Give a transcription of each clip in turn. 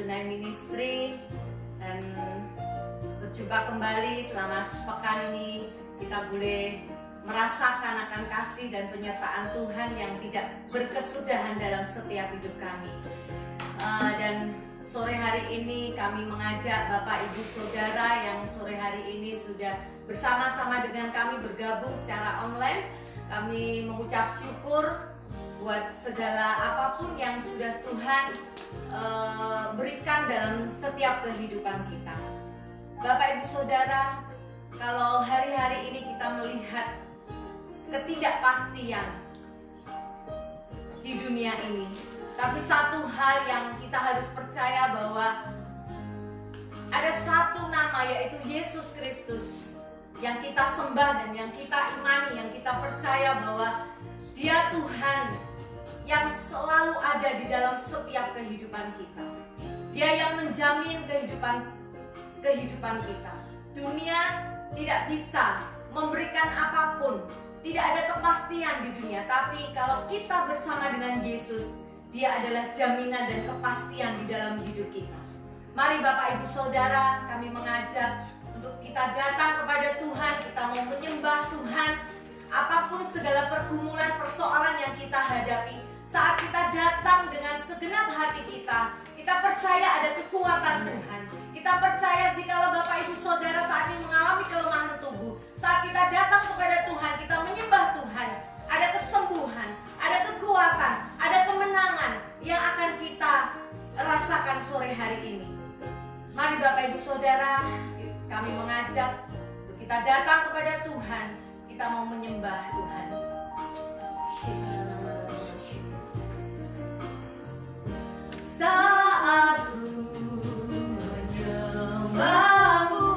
Adonai Ministry. Dan berjumpa kembali selama sepekan ini kita boleh merasakan akan kasih dan penyertaan Tuhan yang tidak berkesudahan dalam setiap hidup kami. Dan sore hari ini kami mengajak Bapak Ibu Saudara yang sore hari ini sudah bersama-sama dengan kami bergabung secara online. Kami mengucap syukur buat segala apapun yang sudah Tuhan berikan dalam setiap kehidupan kita. Bapak Ibu Saudara, kalau hari-hari ini kita melihat ketidakpastian di dunia ini, tapi satu hal yang kita harus percaya bahwa ada satu nama, yaitu Yesus Kristus, yang kita sembah dan yang kita imani, yang kita percaya bahwa Dia Tuhan yang selalu ada di dalam setiap kehidupan kita. Dia yang menjamin kehidupan kita. Dunia tidak bisa memberikan apapun, tidak ada kepastian di dunia, tapi kalau kita bersama dengan Yesus, Dia adalah jaminan dan kepastian di dalam hidup kita. Mari Bapak Ibu Saudara, kami mengajak untuk kita datang kepada Tuhan, kita mau menyembah Tuhan. Apapun segala pergumulan, persoalan yang kita hadapi, saat kita datang dengan segenap hati kita percaya ada kekuatan Tuhan. Kita percaya jikalau Bapak Ibu Saudara saat ini mengalami kelemahan tubuh, saat kita datang kepada Tuhan, kita menyembah Tuhan, ada kesembuhan, ada kekuatan, ada kemenangan yang akan kita rasakan sore hari ini. Mari Bapak Ibu Saudara, kami mengajak untuk kita datang kepada Tuhan, kita mau menyembah Tuhan. Saat ku menyembahmu,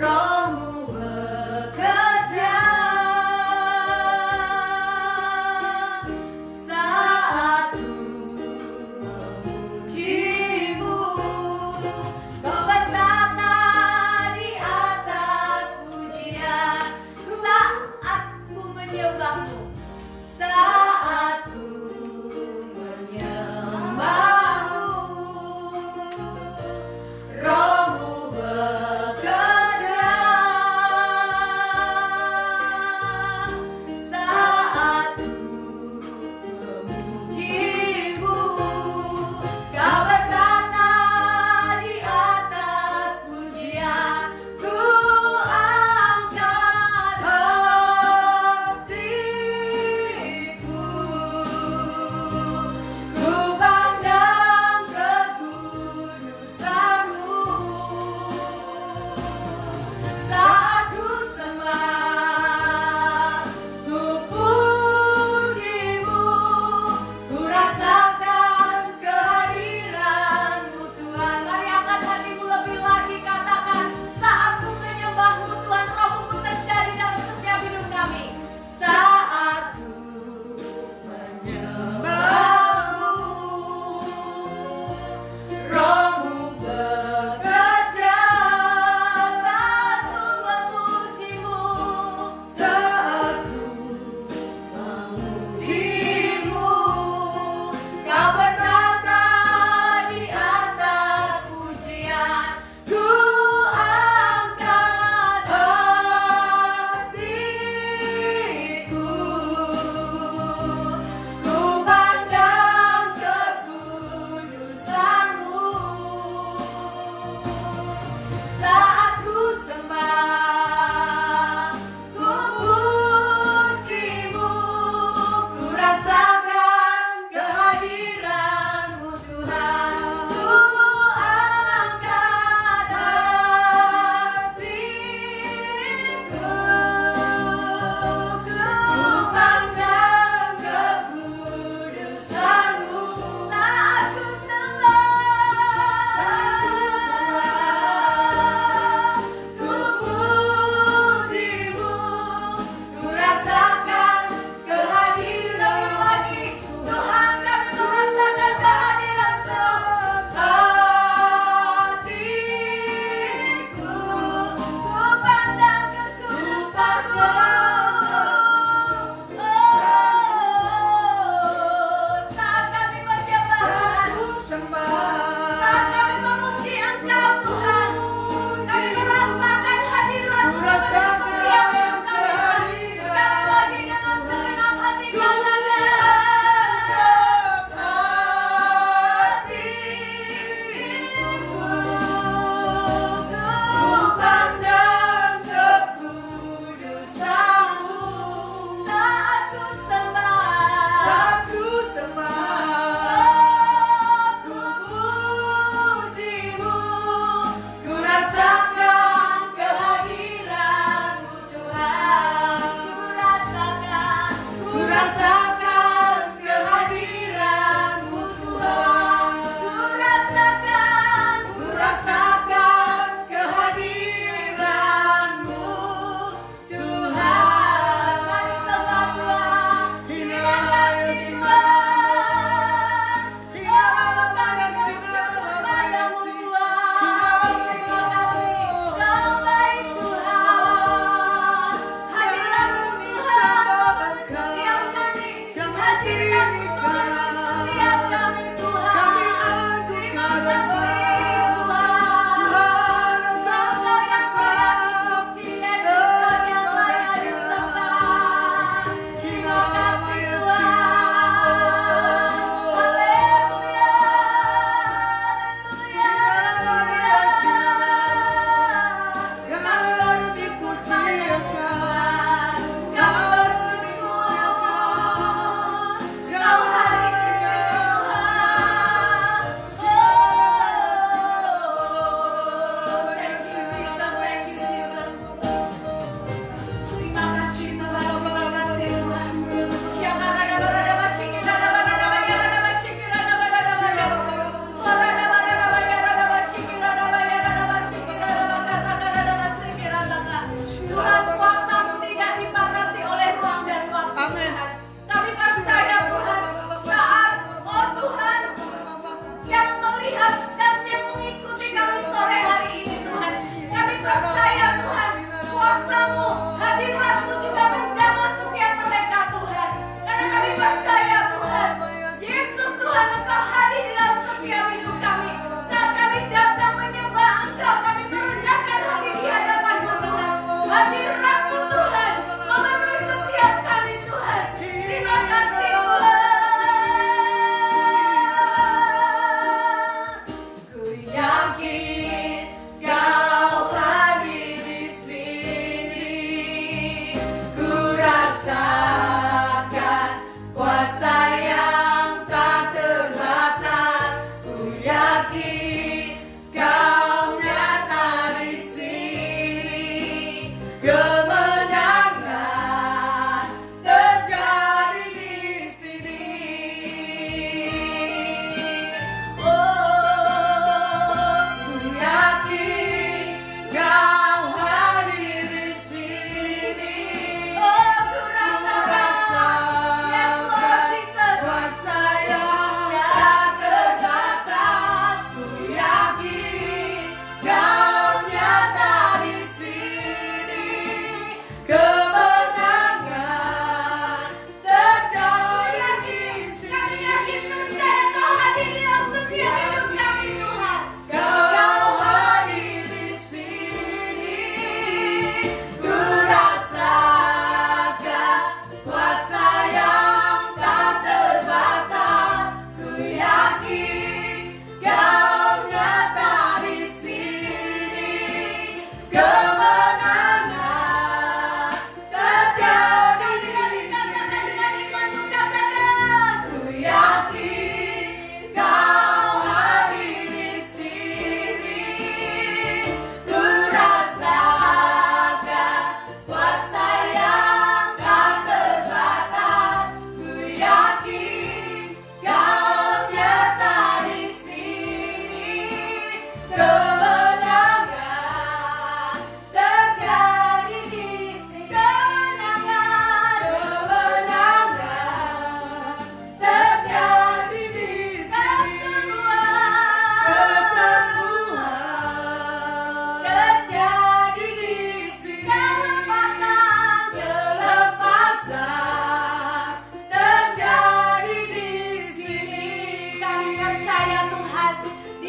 Rohmu bekerja. Saat ku memujimu, Kau bertata di atas pujian. Saat ku menyembah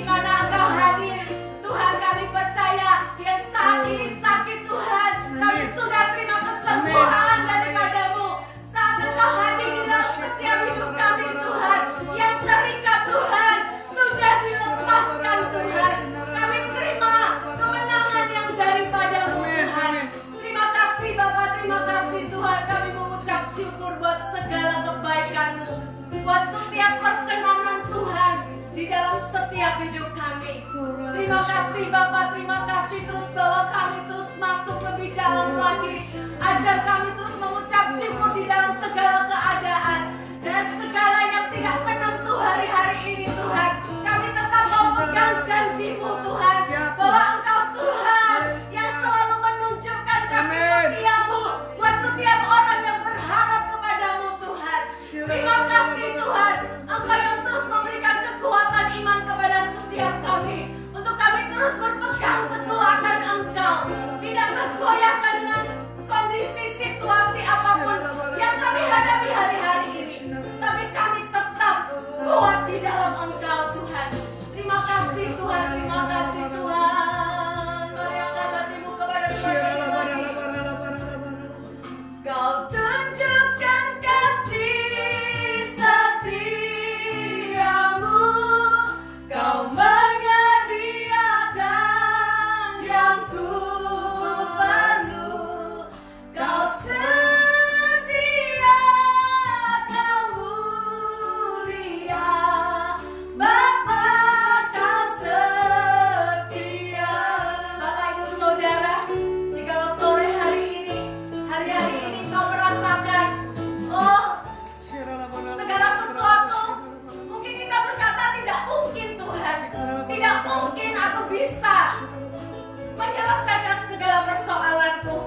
mana Engkau hadir. Tuhan, kami percaya yang saat ini sakit Tuhan, kami sudah terima kesembuhan daripadamu. Saat Engkau hadir di dalam setiap hidup kami Tuhan, yang terikat Tuhan sudah dilepaskan Tuhan. Kami terima kemenangan yang daripadamu Tuhan. Terima kasih Bapa, terima kasih Tuhan. Kami mengucap syukur buat segala kebaikan-Mu, buat setiap perkenanan Tuhan di dalam setiap hidup kami. Terima kasih Bapa, terima kasih. Terus bawa kami terus masuk lebih dalam lagi. Ajar kami terus mengucap syukur di dalam segala keadaan dan segala yang tidak menentu hari-hari ini Tuhan. Kami tetap mau pegang janji-Mu Tuhan, bahwa Engkau Tuhan yang selalu menunjukkan kasih setia-Mu buat setiap orang yang berharap kepadamu Tuhan. Terima kasih Tuhan, Engkau yang terus memberikan kekuatan iman kepada setiap kami, untuk kami terus berpegang teguh akan Engkau, tidak tergoyahkan dengan kondisi situasi apapun yang kami hadapi hari-hari ini, tapi kami tetap kuat di dalam Engkau Tuhan. Terima kasih Tuhan, terima kasih Tuhan. Mari angkat hatimu kepada Tuhan. Kau tunjukkan kasih setiamu, Kau menyediakan yang ku perlu. Kau setia, Kau mulia, Bapa Kau setia. Bapak Ibu Saudara, jikalau sore hari ini, hari-hari ini kau merasakan, oh, segala sesuatu, mungkin kita berkata tidak mungkin Tuhan, tidak mungkin aku bisa menyelesaikan segala persoalanku.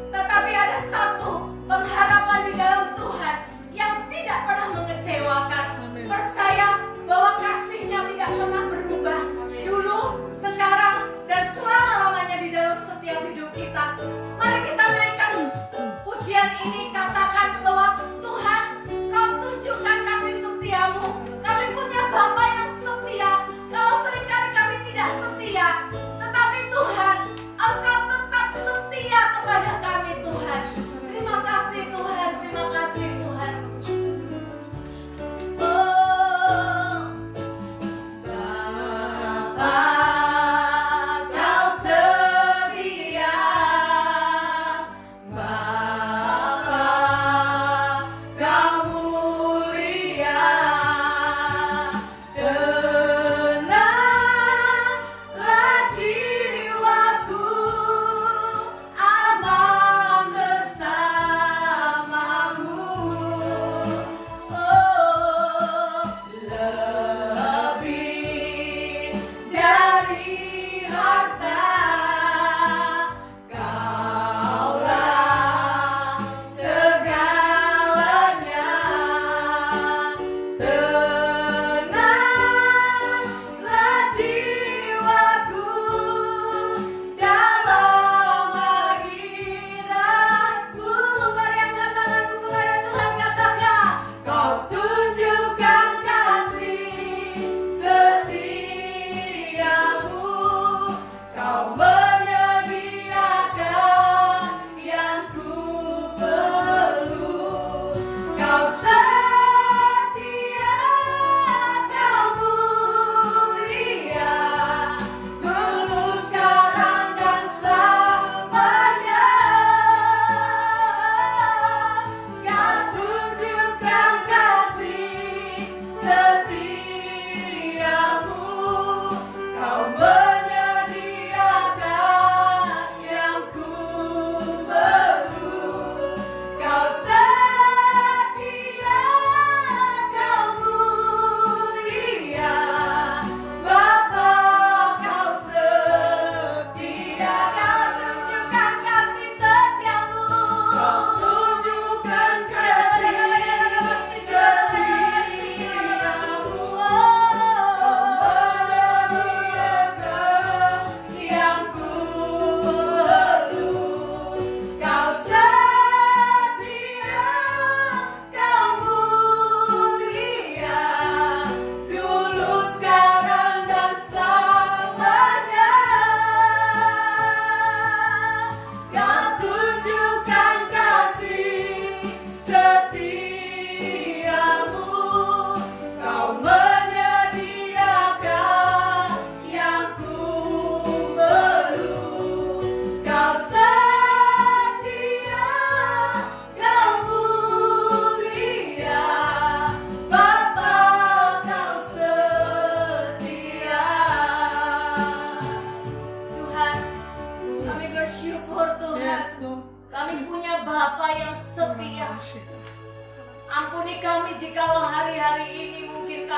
Tetapi ada satu pengharapan di dalam Tuhan yang tidak pernah mengecewakan. Percaya bahwa kasih-Nya tidak pernah berubah, dulu, sekarang, dan selama-lamanya di dalam setiap hidup kita. Mari kita naikkan pujian ini, katakan bahwa Tuhan, Kau tunjukkan kasih setia-Mu. Kami punya Bapa yang setia. Kalau seringkali kami tidak setia, tetapi Tuhan, Engkau tetap setia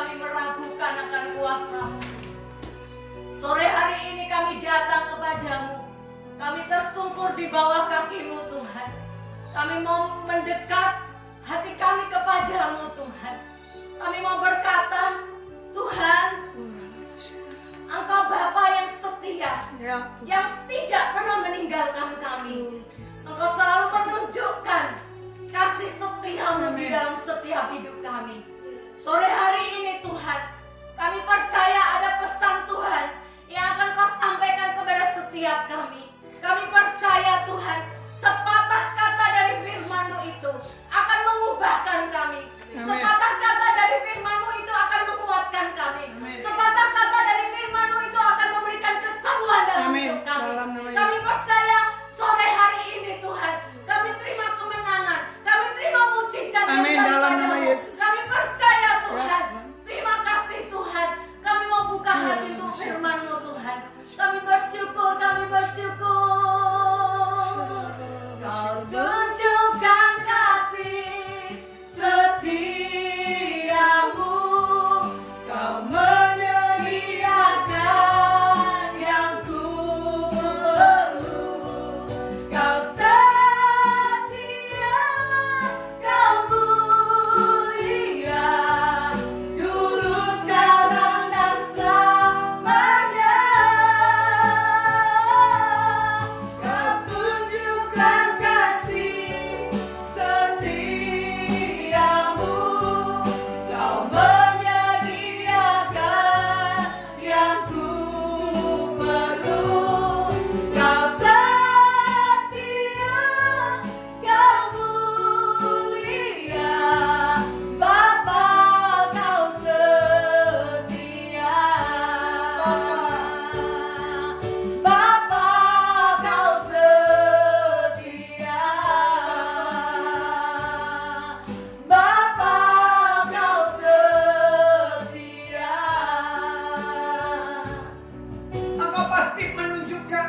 kami meragukan akan kuasa-Mu. Sore hari ini kami datang kepadamu. Kami tersungkur di bawah kaki-Mu Tuhan. Kami mau mendekat hati kami kepadamu Tuhan. Kami mau berkata, Tuhan, Engkau Bapa yang setia, yang tidak pernah meninggalkan kami. Engkau selalu menunjukkan kasih setia-Mu di dalam setiap hidup kami. Sore hari ini Tuhan, kami percaya ada pesan Tuhan yang akan Kau sampaikan kepada setiap kami. Kami percaya Tuhan, sepatah kata dari firman-Mu itu akan mengubahkan kami. Sepatah kata dari firman-Mu itu akan menguatkan kami. Sepatah kata dari firman-Mu itu akan memberikan kesembuhan dalam hidup kami. Kami percaya sore hari ini Tuhan, kami terima kemenangan, kami terima mujizat daripada-Mu. Kami percaya Tuhan, terima kasih Tuhan. Kami mau buka hati untuk firman-Mu Tuhan. Kami bersyukur, kami bersyukur. Kau tunjukkan kasih setiamu, Kau menyediakan yang ku perlu. Kau setia, Kau mulia, dulu, sekarang, dan selamanya. Kau tunjukkan kasih setiamu, Kau menyediakan yang ku perlu. Kau setia, Kau mulia, Bapa Kau setia. Bapa Kau setia. Bapa Kau setia. Engkau pasti menunjukkan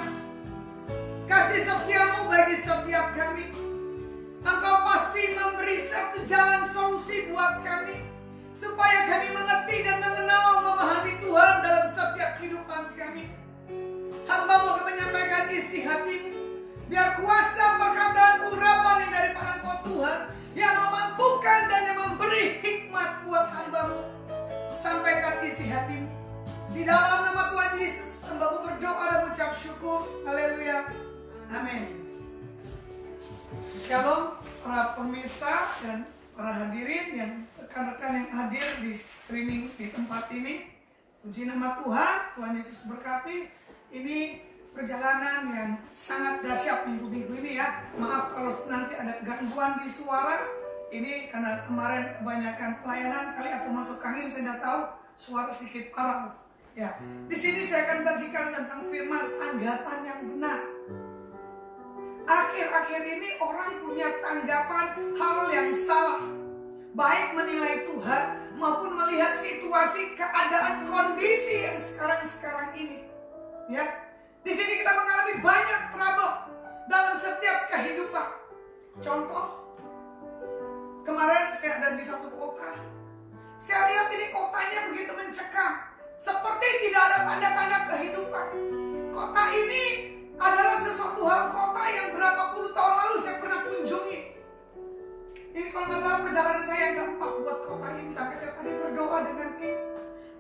kasih setiamu bagi setiap kami. Engkau pasti memberi satu jalan solusi buat kami, supaya kami mengerti dan mengenal, memahami Tuhan dalam setiap kehidupan kami. Hamba-Mu akan menyampaikan isi hati-Mu, biar kuasa perkataan urapan yang daripada Engkau Tuhan, yang memampukan dan yang memberi hikmat buat hamba-Mu. Sampaikan isi hati-Mu. Di dalam nama Tuhan Yesus, hamba-Mu berdoa dan mengucap syukur. Haleluya. Amin. Shalom para pemirsa dan para hadirin yang rekan-rekan yang hadir di streaming di tempat ini. Puji nama Tuhan, Tuhan Yesus berkati. Ini perjalanan yang sangat dahsyat minggu-minggu ini ya. Maaf kalau nanti ada gangguan di suara. Ini karena kemarin kebanyakan pelayanan kali atau masuk angin, saya tidak tahu, suara sedikit parah. Ya, di sini saya akan bagikan tentang firman tanggapan yang benar. Akhir-akhir ini orang punya tanggapan hal yang salah, baik menilai Tuhan maupun melihat situasi, keadaan, kondisi yang sekarang ini. Ya, di sini kita mengalami banyak trouble dalam setiap kehidupan. Contoh, kemarin saya ada di satu kota. Saya lihat ini kotanya begitu mencekam, seperti tidak ada tanda-tanda kehidupan. Kota ini adalah sesuatu hal kota yang berapa puluh tahun lalu saya pernah kunjungi. Ini kalau nggak salah perjalanan saya yang keempat buat kota ini. Sampai saya tadi berdoa dengan tim,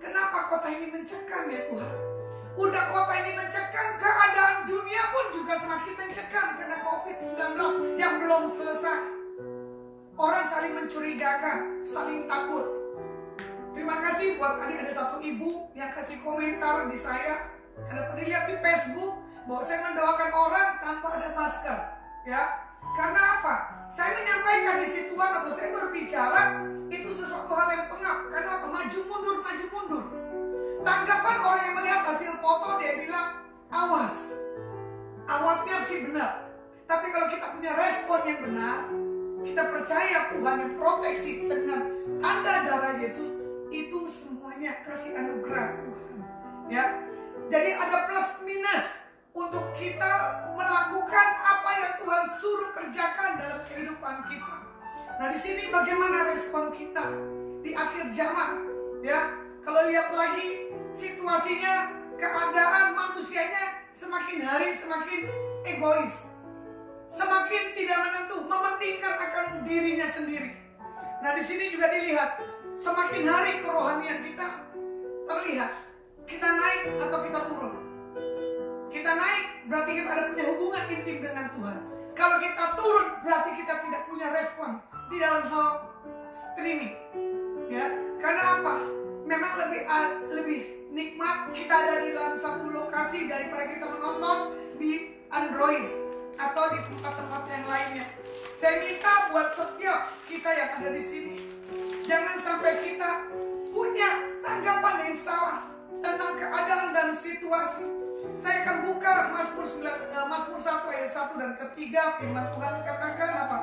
kenapa kota ini mencekam ya Tuhan? Udah kota ini mencekam, keadaan dunia pun juga semakin mencekam karena COVID-19 yang belum selesai. Orang saling mencurigakan, saling takut. Terima kasih buat tadi ada satu ibu yang kasih komentar di saya, karena tadi lihat di Facebook bahwa saya mendoakan orang tanpa ada masker, ya. Karena apa? Saya menyampaikan di situ atau saya berbicara itu sesuatu hal yang pengap. Karena apa? Maju mundur, maju mundur. Tanggapan orang yang melihat hasil foto, dia bilang, awas. Awasnya sih benar. Tapi kalau kita punya respon yang benar, kita percaya Tuhan yang proteksi dengan tanda darah Yesus, itu semuanya kasih anugerah Tuhan. Ya, jadi ada plus minus untuk kita melakukan apa yang Tuhan suruh kerjakan dalam kehidupan kita. Nah, di sini bagaimana respon kita di akhir zaman? Ya, kalau lihat lagi situasinya, keadaan manusianya semakin hari semakin egois, semakin tidak menentu, mementingkan akan dirinya sendiri. Nah, di sini juga dilihat semakin hari kerohanian kita terlihat, kita naik atau kita turun. Kita naik berarti kita ada punya hubungan intim dengan Tuhan. Kalau kita turun berarti kita tidak punya respon di dalam hal streaming. Ya, karena apa? Memang lebih nikmat kita ada di dalam satu lokasi daripada kita menonton di Android atau di tempat-tempat yang lainnya. Saya minta buat setiap kita yang ada di sini, jangan sampai kita punya tanggapan yang salah tentang keadaan dan situasi. Saya akan buka Mazmur 1 ayat 1 dan ketiga. Firman Tuhan katakan apa?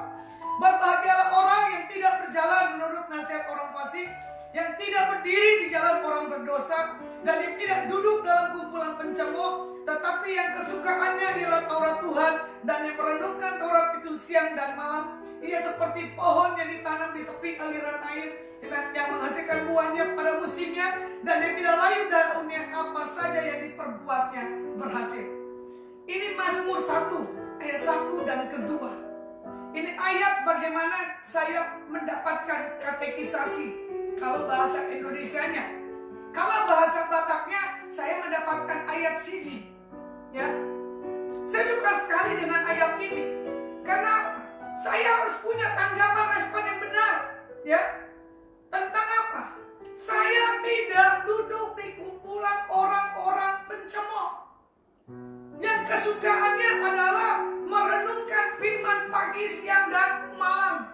Berbahagialah orang yang tidak berjalan menurut nasihat orang fasik, yang tidak berdiri di jalan orang berdosa, dan yang tidak duduk dalam kumpulan pencemooh, tetapi yang kesukaannya ialah Taurat Tuhan, dan yang merenungkan Taurat itu siang dan malam. Ia seperti pohon yang ditanam di tepi aliran air, yang menghasilkan buahnya pada musimnya, dan yang tidak layu daunnya, apa saja yang diperbuatnya berhasil. Ini Mazmur 1 ayat 1 dan kedua. Ini ayat bagaimana saya mendapatkan katekisasi. Kalau bahasa Indonesianya, kalau bahasa Bataknya, saya mendapatkan ayat CD. Ya, saya suka sekali dengan ayat ini. Karena apa? Saya harus punya tanggapan respon yang benar. Ya, tentang apa? Saya tidak duduk di kumpulan orang-orang pencemooh yang kesukaannya adalah merenungkan firman pagi, siang, dan malam.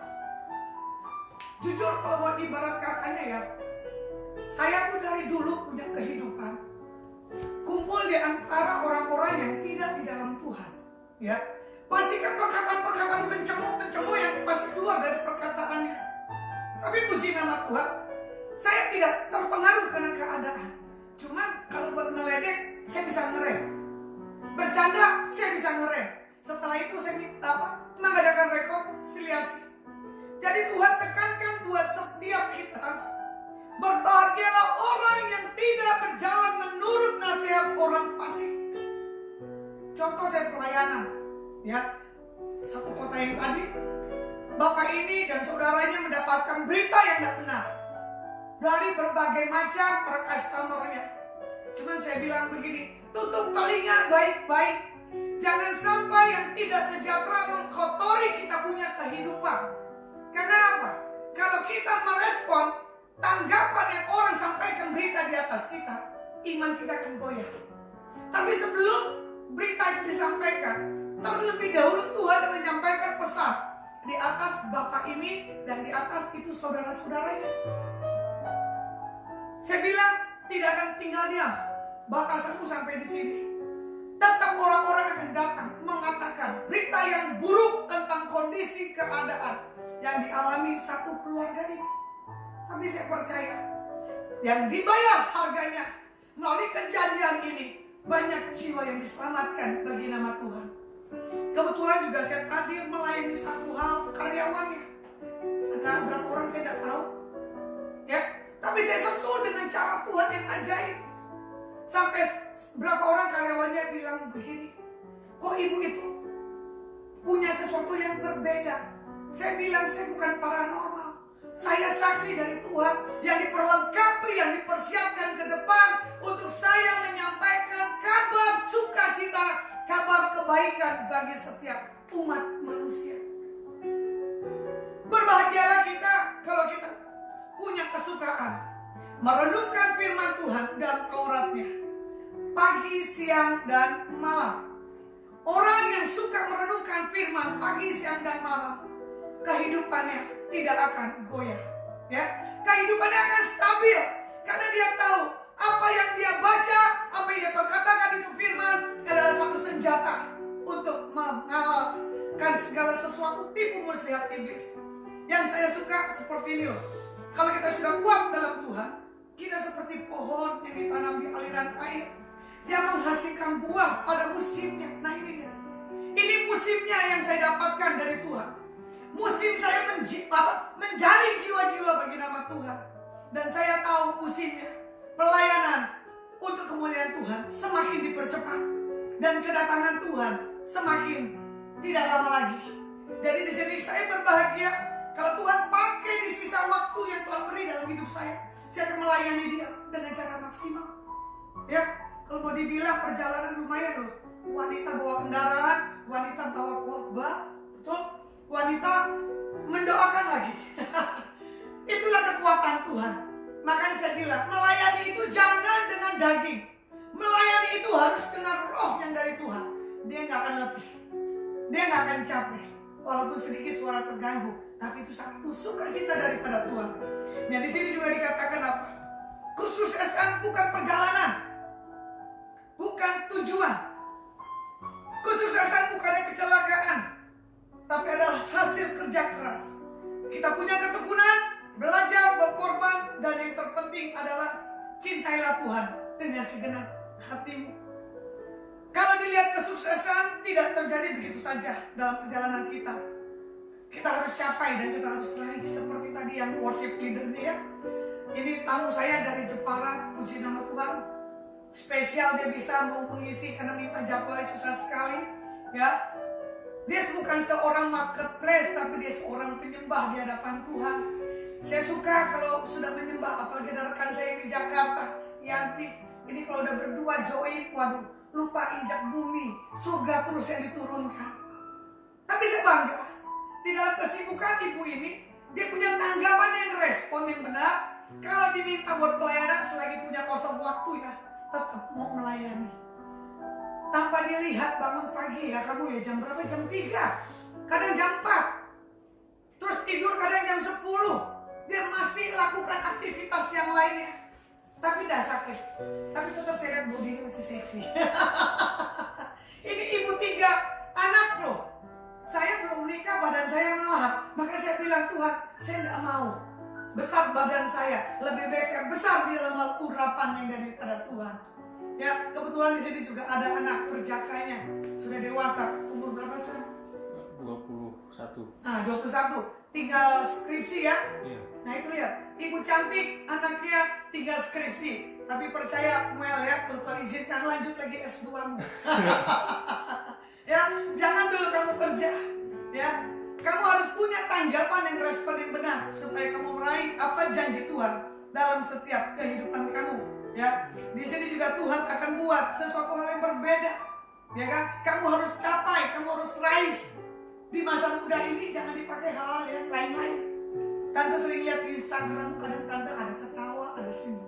Jujur kalau buat ibarat katanya ya, saya pun dari dulu punya kehidupan kumpul di antara orang-orang yang tidak di dalam Tuhan. Ya, pastikan perkataan-perkataan pencemooh yang pasti keluar dari perkataannya. Tapi puji nama Tuhan, saya tidak terpengaruh karena keadaan. Cuman kalau buat meledek, saya bisa ngerem. Bercanda, saya bisa ngerem. Setelah itu saya mengadakan rekonsiliasi. Jadi Tuhan tekankan buat setiap kita, berbahagialah orang yang tidak berjalan menurut nasihat orang fasik. Contoh saya pelayanan, ya, satu kota yang tadi, bapak ini dan saudaranya mendapatkan berita yang tidak benar dari berbagai macam para customer-nya. Cuman saya bilang begini, tutup telinga baik-baik. Jangan sampai yang tidak sejahtera mengkotori kita punya kehidupan. Karena apa? Kalau kita merespon tanggapan yang orang sampaikan berita di atas kita, iman kita akan goyah. Tapi sebelum berita itu disampaikan, terlebih dahulu Tuhan menyampaikan pesan di atas bapak ini dan di atas itu saudara-saudaranya. Saya bilang tidak akan tinggal diam. Batasanku sampai di sini. Tetap orang-orang akan datang mengatakan berita yang buruk tentang kondisi keadaan yang dialami satu keluarga ini. Tapi saya percaya yang dibayar harganya melalui kejadian ini, banyak jiwa yang diselamatkan bagi nama Tuhan. Kebetulan juga saya tadi melayani satu hal karyawannya. Ada berapa orang saya tidak tahu, ya. Tapi saya sentuh dengan cara Tuhan yang ajaib. Sampai berapa orang karyawannya bilang begini, kok ibu itu punya sesuatu yang berbeda. Saya bilang saya bukan paranormal. Saya saksi dari Tuhan yang diperlengkapi, yang dipersiapkan ke depan untuk saya menyampaikan kabar sukacita, kabar kebaikan bagi setiap umat manusia. Berbahagialah kita kalau kita punya kesukaan merenungkan firman Tuhan dan Tauratnya pagi, siang, dan malam. Orang yang suka merenungkan firman pagi, siang, dan malam, kehidupannya tidak akan goyah, ya. Kehidupannya akan stabil karena dia tahu apa yang dia baca, apa yang dia perkatakan itu firman adalah satu senjata untuk mengalahkan segala sesuatu tipu muslihat iblis. Yang saya suka seperti ini loh. Kalau kita sudah kuat dalam Tuhan, kita seperti pohon yang ditanam di aliran air yang menghasilkan buah pada musimnya. Nah ini musimnya yang saya dapatkan dari Tuhan. Musim saya menjaring jiwa-jiwa bagi nama Tuhan. Dan saya tahu musimnya pelayanan untuk kemuliaan Tuhan semakin dipercepat dan kedatangan Tuhan semakin tidak lama lagi. Jadi di sini saya berbahagia kalau Tuhan pakai di sisa waktu yang Tuhan beri dalam hidup saya akan melayani Dia dengan cara maksimal. Ya, kalau mau dibilang perjalanan lumayan loh. Wanita bawa kendaraan, wanita bawa khotbah, betul? Wanita mendoakan lagi. Itulah kekuatan Tuhan. Makanya saya bilang, melayani itu jangan dengan daging. Melayani itu harus dengan roh yang dari Tuhan. Dia nggak akan letih. Dia nggak akan capek. Walaupun sedikit suara terganggu, tapi itu satu sukacita daripada Tuhan. Nah di sini juga dikatakan apa? Kesuksesan bukan perjalanan, bukan tujuan. Kesuksesan bukannya kecelakaan, tapi adalah hasil kerja keras. Kita punya ketekunan, belajar, berkorban, dan yang terpenting adalah cintailah Tuhan dengan segenap hatimu. Kalau dilihat kesuksesan tidak terjadi begitu saja dalam perjalanan kita. Kita harus capai dan kita harus raih seperti tadi yang worship leader nih ya. Ini tamu saya dari Jepara, puji nama Tuhan. Spesial dia bisa mau mengisi karena minta Japlay susah sekali ya. Dia bukan seorang marketplace tapi dia seorang penyembah di hadapan Tuhan. Saya suka kalau sudah menyembah, apalagi ada rekan saya di Jakarta, Yanti. Ini kalau udah berdua join, waduh, lupa injak bumi, surga terus yang diturunkan. Tapi saya bangga di dalam kesibukan ibu ini, dia punya tanggapan yang respon yang benar. Kalau diminta buat pelayanan selagi punya kosong waktu ya, tetap mau melayani. Tanpa dilihat bangun pagi ya kamu ya jam berapa? Jam 3, kadang jam 4. Terus tidur kadang jam 10. Dia masih lakukan aktivitas yang lainnya. Tapi tidak sakit. Tapi tetap saya lihat bodinya masih seksi. Ini ibu 3 anak loh. Saya belum menikah, badan saya melahap. Maka saya bilang, Tuhan, saya tidak mau besar badan saya. Lebih baik saya besar di dalam hal urapan yang daripada Tuhan. Ya, kebetulan di sini juga ada anak perjakanya. Sudah dewasa. Umur berapa sih? 21. Nah, 21. Tinggal skripsi ya. Iya. Nah itu lihat, ibu cantik, anaknya tinggal skripsi. Tapi percaya Mel ya, kalau Tuhan izinkan lanjut lagi S2-mu. Ya, jangan dulu kamu kerja. Ya, kamu harus punya tanggapan yang respon yang benar supaya kamu meraih apa janji Tuhan dalam setiap kehidupan kamu. Ya, di sini juga Tuhan akan buat sesuatu hal yang berbeda. Ya kan, kamu harus capai, kamu harus raih. Di masa muda ini jangan dipakai hal-hal yang lain-lain. Tante sering lihat di Instagram, kadang tante ada ketawa, ada senyum.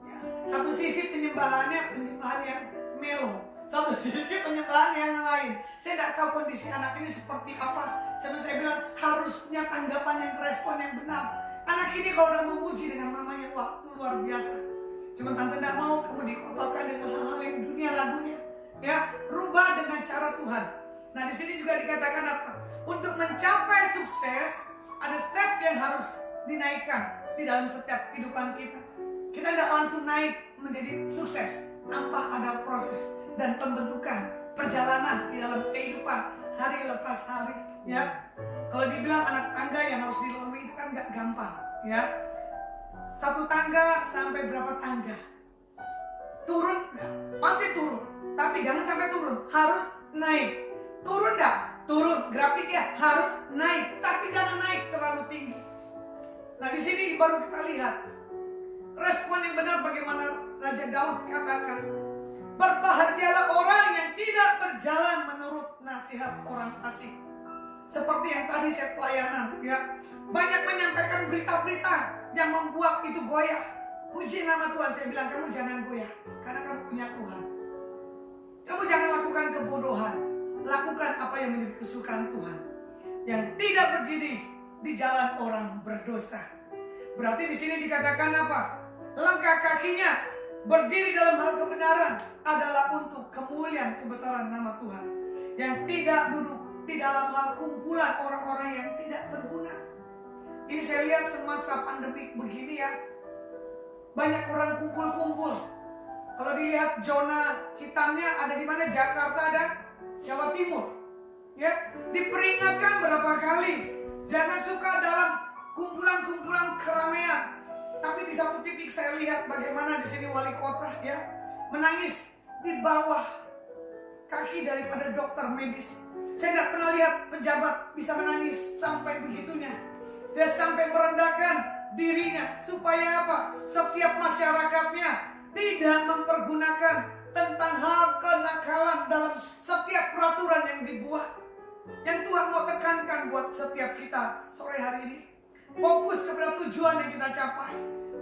Ya, satu sisi penyembahan yang melo, satu sisi penyembahan yang lain. Saya tidak tahu kondisi anak ini seperti apa. Sampai saya bilang harus punya tanggapan yang respon yang benar. Anak ini kalau udah memuji dengan mamanya waktu luar biasa. Cuma tante tidak mau kamu dikotorkan dengan hal-hal yang dunia lagunya. Ya, rubah dengan cara Tuhan. Nah di sini juga dikatakan apa? Untuk mencapai sukses ada step yang harus dinaikkan di dalam setiap kehidupan kita. Kita tidak langsung naik menjadi sukses tanpa ada proses dan pembentukan perjalanan di dalam kehidupan hari lepas hari. Ya, kalau dibilang anak tangga yang harus dilalui itu kan nggak gampang. Ya, satu tangga sampai berapa tangga? Turun nggak? Pasti turun. Tapi jangan sampai turun, harus naik. Turun enggak? Turun, grafiknya harus naik, tapi jangan naik terlalu tinggi. Nah di sini baru kita lihat respon yang benar bagaimana Raja Daud katakan, berbahagialah orang yang tidak berjalan menurut nasihat orang asing. Seperti yang tadi saya pelayanan, ya banyak menyampaikan berita-berita yang membuat itu goyah. Puji nama Tuhan, saya bilang kamu jangan goyah, karena kamu punya Tuhan. Kamu jangan lakukan kebodohan. Lakukan apa yang menjadi kesukaan Tuhan. Yang tidak berdiri di jalan orang berdosa. Berarti di sini dikatakan apa? Langkah kakinya berdiri dalam hal kebenaran adalah untuk kemuliaan kebesaran nama Tuhan. Yang tidak duduk di dalam hal kumpulan orang-orang yang tidak berguna. Ini saya lihat semasa pandemik begini ya. Banyak orang kumpul-kumpul. Kalau dilihat zona hitamnya ada di mana? Jakarta dan Jawa Timur, ya, diperingatkan berapa kali jangan suka dalam kumpulan-kumpulan keramaian. Tapi di satu titik saya lihat bagaimana di sini wali kota ya menangis di bawah kaki daripada dokter medis. Saya tidak pernah lihat pejabat bisa menangis sampai begitunya. Dia sampai merendahkan dirinya supaya apa? Setiap masyarakatnya tidak mempergunakan tentang hal kenakalan dalam setiap peraturan yang dibuat. Yang Tuhan mau tekankan buat setiap kita sore hari ini, fokus kepada tujuan yang kita capai.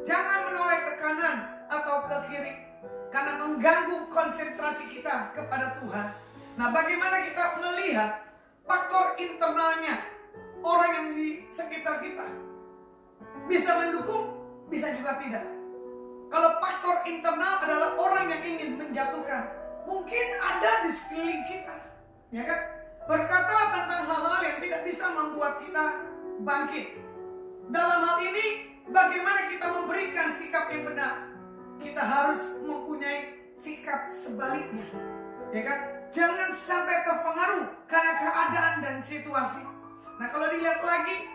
Jangan menoleh ke kanan atau ke kiri, karena mengganggu konsentrasi kita kepada Tuhan. Nah, bagaimana kita melihat faktor internalnya orang yang di sekitar kita? Bisa mendukung, bisa juga tidak. Kalau faktor internal adalah orang yang ingin menjatuhkan, mungkin ada di sekeliling kita, ya kan? Berkata tentang hal-hal yang tidak bisa membuat kita bangkit. Dalam hal ini, bagaimana kita memberikan sikap yang benar? Kita harus mempunyai sikap sebaliknya, ya kan? Jangan sampai terpengaruh karena keadaan dan situasi. Nah, kalau dilihat lagi,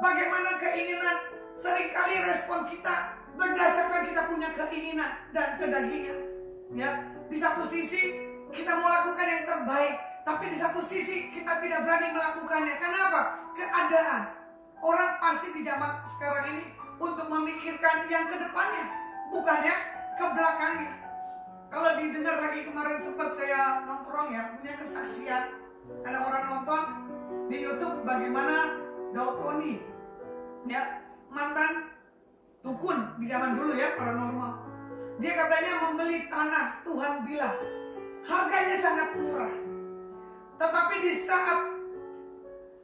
bagaimana keinginan, seringkali respon kita berdasarkan kita punya keinginan dan kedagingan. Ya, di satu sisi kita mau lakukan yang terbaik, tapi di satu sisi kita tidak berani melakukannya. Kenapa? Keadaan. Orang pasti di zaman sekarang ini untuk memikirkan yang ke depannya, bukannya ke belakangnya. Kalau didengar lagi kemarin sempat saya nongkrong ya, punya kesaksian. Ada orang nonton di YouTube bagaimana Daud Tony, ya, mantan dukun di zaman dulu ya, paranormal. Dia katanya membeli tanah, Tuhan bilang harganya sangat murah. Tetapi di saat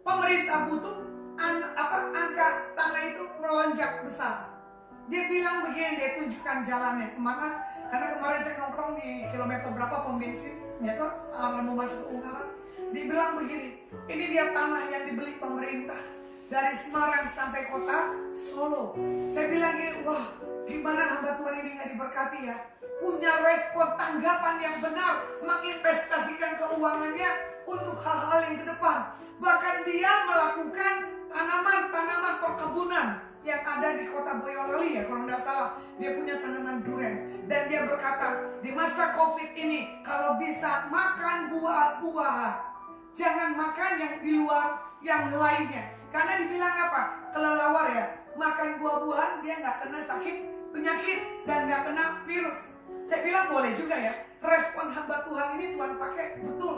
pemerintah butuh, angka tanah itu melonjak besar. Dia bilang begini, dia tunjukkan jalannya kemana. Karena kemarin saya nongkrong di kilometer berapa pom bensin, ya tuh, arah mau masuk ke Ungaran. Dia bilang begini, ini dia tanah yang dibeli pemerintah dari Semarang sampai kota Solo. Saya bilang gini, wah, gimana hamba Tuhan ini nggak diberkati ya? Punya respon tanggapan yang benar, menginvestasikan keuangannya untuk hal-hal yang ke depan. Bahkan dia melakukan tanaman-tanaman perkebunan yang ada di kota Boyolali ya, kalau nggak salah. Dia punya tanaman durian. Dan dia berkata, di masa COVID ini, kalau bisa makan buah-buahan, jangan makan yang di luar yang lainnya. Karena dibilang apa? Kelelawar ya, makan buah-buahan dia nggak kena sakit penyakit dan nggak kena virus. Saya bilang boleh juga ya. Respon hamba Tuhan ini Tuhan pakai betul.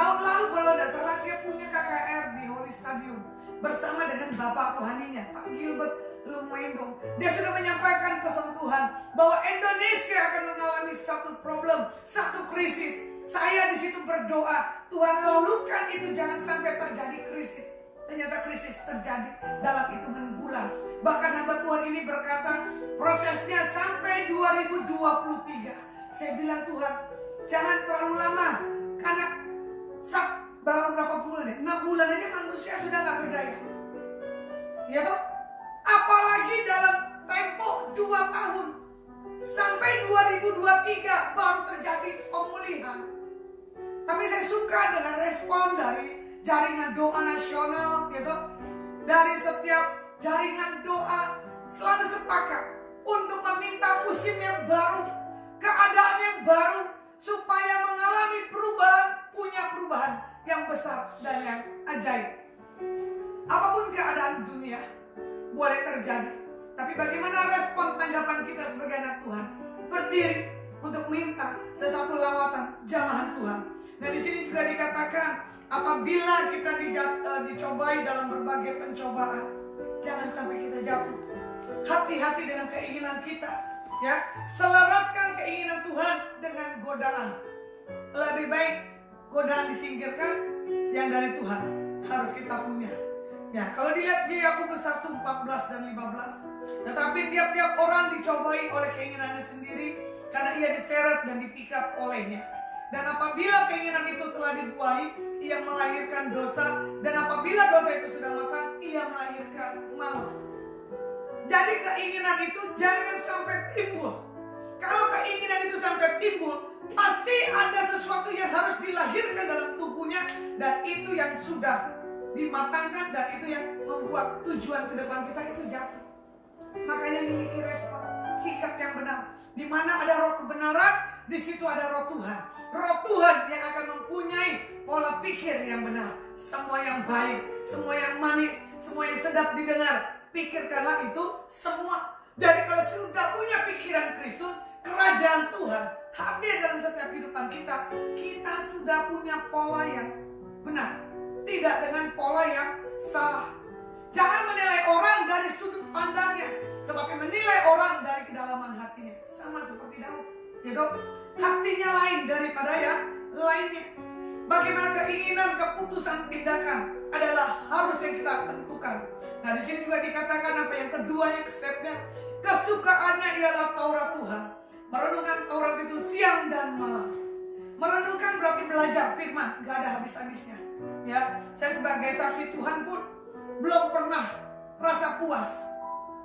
Tahun lalu kalau tidak salah dia punya KKR di Holy Stadium bersama dengan bapak rohaninya Pak Gilbert Lumendong. Dia sudah menyampaikan pesan Tuhan bahwa Indonesia akan mengalami satu problem, satu krisis. Saya di situ berdoa, Tuhan lalukan itu jangan sampai terjadi krisis. Ternyata krisis terjadi dalam hitungan bulan. Bahkan hamba Tuhan ini berkata prosesnya sampai 2023. Saya bilang Tuhan jangan terlalu lama. Karena berapa bulan ya? 6 bulan aja manusia sudah gak berdaya. Ya toh? Apalagi dalam tempo 2 tahun. Sampai 2023 baru terjadi pemulihan. Tapi saya suka dengan respon dari jaringan doa nasional, gitu. Dari setiap jaringan doa selalu sepakat untuk meminta musim yang baru, keadaan yang baru, supaya mengalami perubahan, punya perubahan yang besar dan yang ajaib. Apapun keadaan dunia boleh terjadi, tapi bagaimana respon tanggapan kita sebagai anak Tuhan? Berdiri untuk minta sesuatu lawatan jamahan Tuhan. Nah, di sini juga dikatakan apabila kita dicobai dalam berbagai pencobaan, jangan sampai kita jatuh. Hati-hati dengan keinginan kita, ya. Selaraskan keinginan Tuhan dengan godaan. Lebih baik godaan disingkirkan, yang dari Tuhan harus kita punya. Ya, kalau dilihat di Yakobus 1:14 dan 15. Tetapi tiap-tiap orang dicobai oleh keinginannya sendiri, karena ia diseret dan dipikat olehnya. Dan apabila keinginan itu telah dibuahi, ia melahirkan dosa. Dan apabila dosa itu sudah matang, ia melahirkan maut. Jadi keinginan itu jangan sampai timbul. Kalau keinginan itu sampai timbul, pasti ada sesuatu yang harus dilahirkan dalam tubuhnya. Dan itu yang sudah dimatangkan, dan itu yang membuat tujuan ke depan kita itu jatuh. Makanya miliki respon, sikap yang benar. Di mana ada roh kebenaran, di situ ada roh Tuhan. Roh Tuhan yang akan mempunyai pola pikir yang benar. Semua yang baik, semua yang manis, semua yang sedap didengar, pikirkanlah itu semua. Jadi kalau sudah punya pikiran Kristus, kerajaan Tuhan hadir dalam setiap kehidupan kita, kita sudah punya pola yang benar, tidak dengan pola yang salah. Jangan menilai orang dari sudut pandangnya, tetapi menilai orang dari kedalaman hatinya. Sama seperti Daud, gitu. Hatinya lain daripada yang lainnya. Bagaimana keinginan, keputusan, tindakan adalah harus yang kita tentukan. Nah, di sini juga dikatakan apa yang kedua, yang stepnya, kesukaannya ialah Taurat Tuhan. Merenungkan Taurat itu siang dan malam. Merenungkan berarti belajar firman, gak ada habis-habisnya. Ya, saya sebagai saksi Tuhan pun belum pernah rasa puas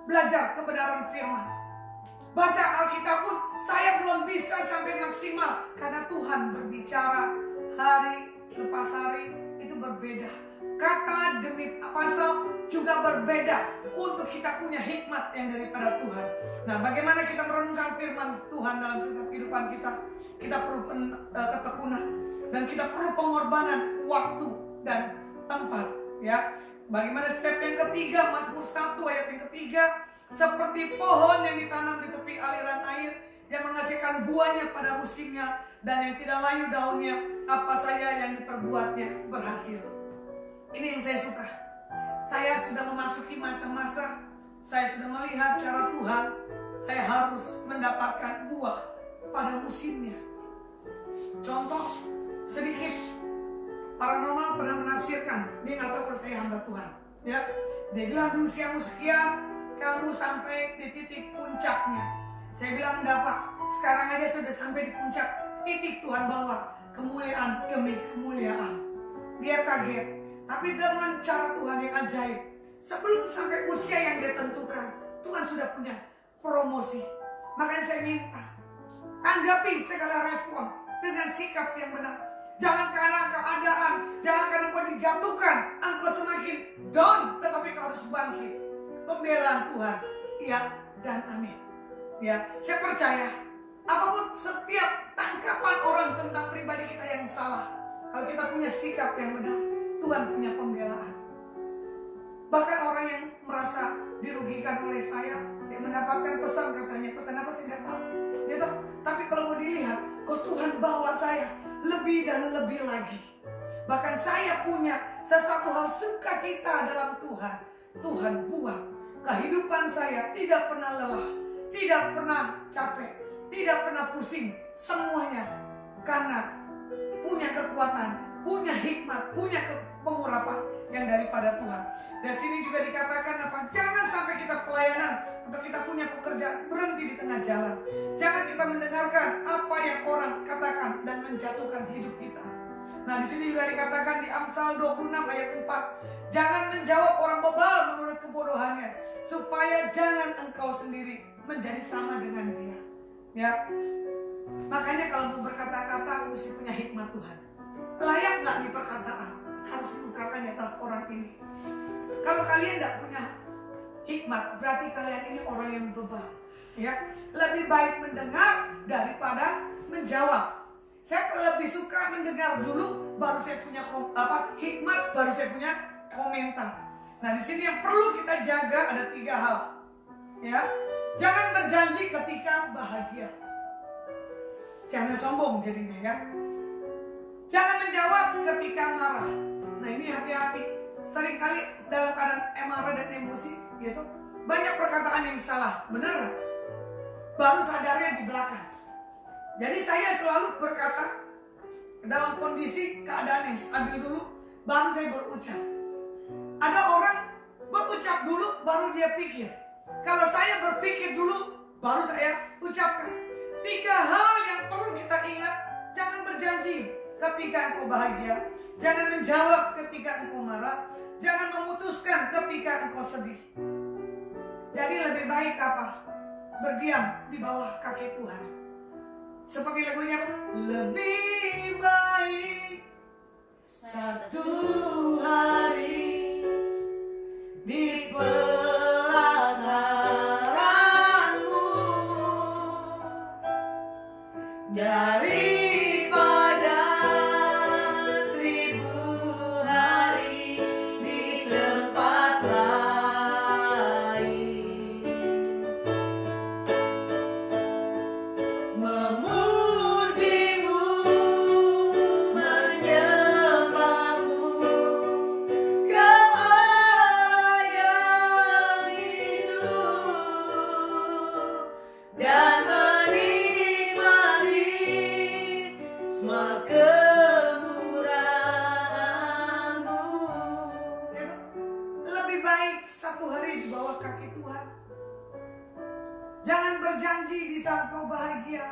belajar kebenaran firman. Baca Alkitab pun saya belum bisa sampai maksimal, karena Tuhan berbicara hari lepas hari itu berbeda. Kata demi pasal juga berbeda untuk kita punya hikmat yang daripada Tuhan. Nah, bagaimana kita merenungkan firman Tuhan dalam setiap kehidupan kita? Kita perlu ketekunan dan kita perlu pengorbanan waktu dan tempat, ya. Bagaimana step yang ketiga, Mazmur 1 ayat yang ketiga, seperti pohon yang ditanam di tepi aliran air, yang menghasilkan buahnya pada musimnya, dan yang tidak layu daunnya, apa saja yang diperbuatnya berhasil. Ini yang saya suka. Saya sudah memasuki masa-masa, saya sudah melihat cara Tuhan, saya harus mendapatkan buah pada musimnya. Contoh sedikit, paranormal pernah menafsirkan, dia nggak tahu kalau saya hamba Tuhan, ya. Dia bilang di usiamu sekian, kamu sampai di titik puncaknya. Saya bilang enggak Pak, sekarang aja sudah sampai di puncak. Titik Tuhan bawa kemuliaan demi kemuliaan. Dia kaget, tapi dengan cara Tuhan yang ajaib, sebelum sampai usia yang dia tentukan, Tuhan sudah punya promosi. Makanya saya minta, tanggapi segala respon dengan sikap yang benar. Jangan karena keadaan, jangan karena kau dijatuhkan, engkau semakin down, tetapi kau harus bangkit. Pembelaan Tuhan, iya dan amin. Ya, saya percaya apapun setiap tangkapan orang tentang pribadi kita yang salah, kalau kita punya sikap yang benar, Tuhan punya pembelaan. Bahkan orang yang merasa dirugikan oleh saya, dia mendapatkan pesan, katanya pesan apa sih nggak tahu. Gitu. Tapi kalau mau dilihat, kok Tuhan bawa saya lebih dan lebih lagi. Bahkan saya punya sesuatu hal sukacita dalam Tuhan. Tuhan buat kehidupan saya tidak pernah lelah, tidak pernah capek, tidak pernah pusing. Semuanya karena punya kekuatan, punya hikmat, punya pengurapan yang daripada Tuhan. Dan sini juga dikatakan apa? Jangan sampai kita pelayanan atau kita punya pekerjaan berhenti di tengah jalan. Jangan kita mendengarkan apa yang orang katakan dan menjatuhkan hidup kita. Nah, di sini juga dikatakan di Amsal 26 ayat 4, jangan menjawab orang bebal menurut kebodohannya, supaya jangan engkau sendiri menjadi sama dengan dia. Ya, makanya kalau mau berkata-kata mesti punya hikmat Tuhan. Layak nggak di perkataan? Harus diutarakan di atas orang ini. Kalau kalian tidak punya hikmat, berarti kalian ini orang yang bebal. Ya, lebih baik mendengar daripada menjawab. Saya lebih suka mendengar dulu, baru saya punya hikmat, baru saya punya komentar. Nah, di sini yang perlu kita jaga ada 3 hal. Ya, jangan berjanji ketika bahagia. Jangan sombong jadinya ya. Jangan menjawab ketika marah. Nah, ini hati-hati. Seringkali dalam keadaan marah dan emosi, gitu, banyak perkataan yang salah, benar nggak? Baru sadarnya di belakang. Jadi saya selalu berkata dalam kondisi keadaan yang stabil dulu, baru saya berucap. Ada orang berucap dulu, baru dia pikir. Kalau saya berpikir dulu, baru saya ucapkan. 3 hal yang perlu kita ingat. Jangan berjanji ketika engkau bahagia. Jangan menjawab ketika engkau marah. Jangan memutuskan ketika engkau sedih. Jadi lebih baik apa? Berdiam di bawah kaki Tuhan. Seperti lagunya, lebih baik satu hari di belakang daripada 1000 hari di tempat lain. Memujimu, menyembahmu, Kau Allah yang hidup, dan menikmati semua kemurahan-Mu. Lebih baik satu hari di bawah kaki Tuhan. Jangan berjanji di saat kau bahagia.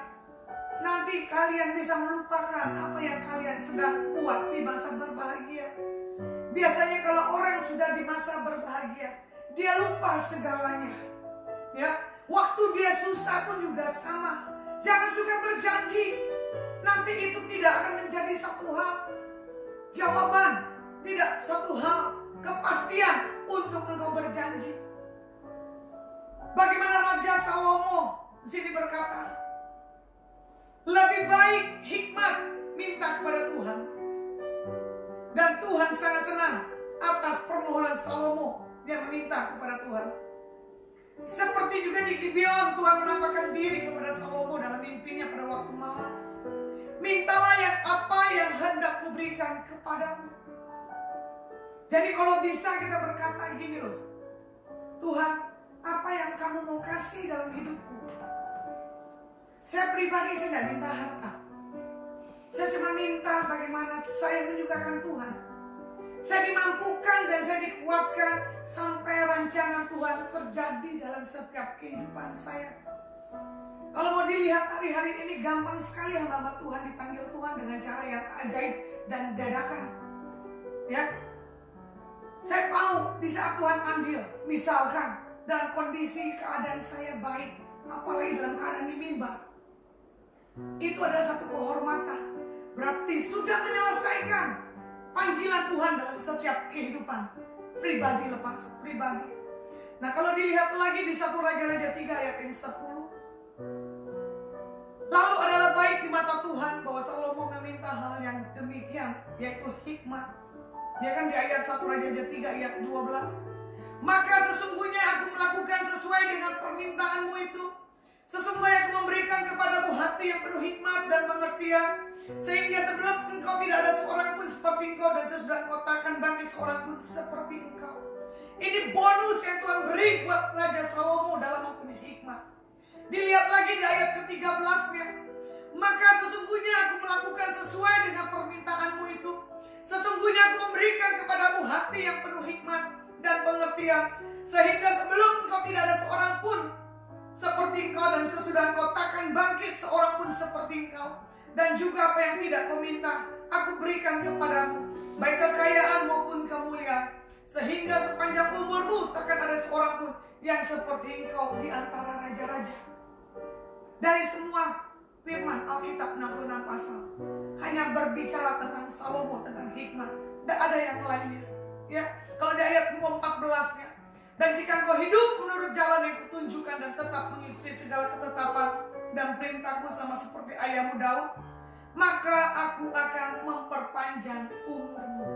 Nanti kalian bisa melupakan apa yang kalian sedang buat di masa berbahagia. Biasanya kalau orang sudah di masa berbahagia, dia lupa segalanya. Ya, waktu dia susah pun juga sama. Jangan suka berjanji. Nanti itu tidak akan menjadi satu hal jawaban, tidak satu hal kepastian untuk engkau berjanji. Bagaimana Raja Salomo di sini berkata, lebih baik hikmat minta kepada Tuhan, dan Tuhan sangat senang atas permohonan Salomo yang meminta kepada Tuhan. Seperti juga di Gibeon, Tuhan menampakkan diri kepada Salomo dalam mimpinya pada waktu malam. Mintalah yang apa yang hendak kuberikan kepadamu. Jadi kalau bisa kita berkata gini loh, Tuhan, apa yang kamu mau kasih dalam hidupku? Saya pribadi saya tidak minta harta. Saya cuma minta bagaimana saya menyukakan Tuhan. Saya dimampukan dan saya dikuatkan sampai rancangan Tuhan terjadi dalam setiap kehidupan saya. Kalau mau dilihat hari-hari ini gampang sekali hamba Tuhan dipanggil Tuhan dengan cara yang ajaib dan dadakan. Ya, saya tahu di saat Tuhan ambil, misalkan dalam kondisi keadaan saya baik, apalagi dalam keadaan di mimbar, itu adalah satu kehormatan. Berarti sudah menyelesaikan panggilan Tuhan dalam setiap kehidupan pribadi lepas pribadi. Nah, kalau dilihat lagi di 1 Raja-Raja 3 ayat yang 10, lalu adalah baik di mata Tuhan bahwa Salomo meminta hal yang demikian, yaitu hikmat. Ya kan, di ayat 1 Raja-Raja 3 ayat 12, maka sesungguhnya aku melakukan sesuai dengan permintaanmu itu. Sesungguhnya aku memberikan kepadamu hati yang penuh hikmat dan pengertian, sehingga sebelum engkau tidak ada seorang pun seperti engkau, dan sesudah engkau takkan bangkit seorang pun seperti engkau. Ini bonus yang Tuhan beri buat Raja Salomo dalam mempunyai hikmat. Dilihat lagi di ayat ke-13-nya. Maka sesungguhnya aku melakukan sesuai dengan permintaanmu itu. Sesungguhnya aku memberikan kepadamu hati yang penuh hikmat dan pengertian, sehingga sebelum engkau tidak ada seorang pun seperti engkau, dan sesudah engkau takkan bangkit seorang pun seperti engkau. Dan juga apa yang tidak kau minta, aku berikan kepadamu, baik kekayaan maupun kemuliaan, sehingga sepanjang umurmu takkan ada seorang pun yang seperti engkau di antara raja-raja. Dari semua firman Alkitab 66 pasal hanya berbicara tentang Salomo, tentang hikmat. Tidak ada yang lainnya. Ya, kalau di ayat 14-nya, dan jika engkau hidup menurut jalan yang kutunjukkan dan tetap mengikuti segala ketetapan dan perintahku sama seperti ayahmu Daud, maka aku akan memperpanjang umurmu.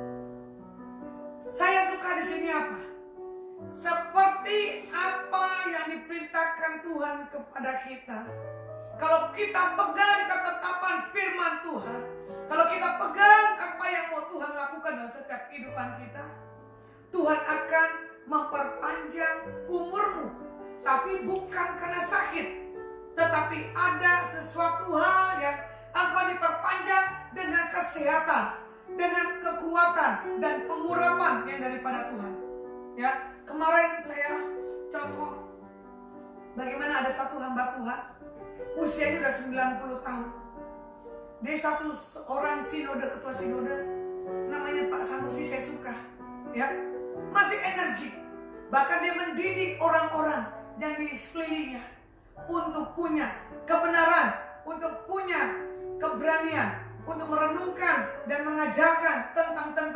Saya suka di sini apa? Seperti apa yang diperintahkan Tuhan kepada kita. Kalau kita pegang ketetapan firman Tuhan, kalau kita pegang apa yang mau Tuhan lakukan dalam setiap kehidupan kita, Tuhan akan memperpanjang umurmu. Tapi bukan karena sakit, tetapi ada sesuatu hal yang engkau diperpanjang dengan kesehatan, dengan kekuatan dan pengurapan yang daripada Tuhan. Ya, kemarin saya contoh bagaimana ada satu hamba Tuhan, usianya sudah 90 tahun. Dia satu orang sinode, ketua sinode, namanya Pak Sanusi, saya suka. Ya, masih energi. Bahkan dia mendidik orang-orang yang di sekelilingnya untuk punya kebenaran, untuk punya keberanian, untuk merenungkan dan mengajarkan tentang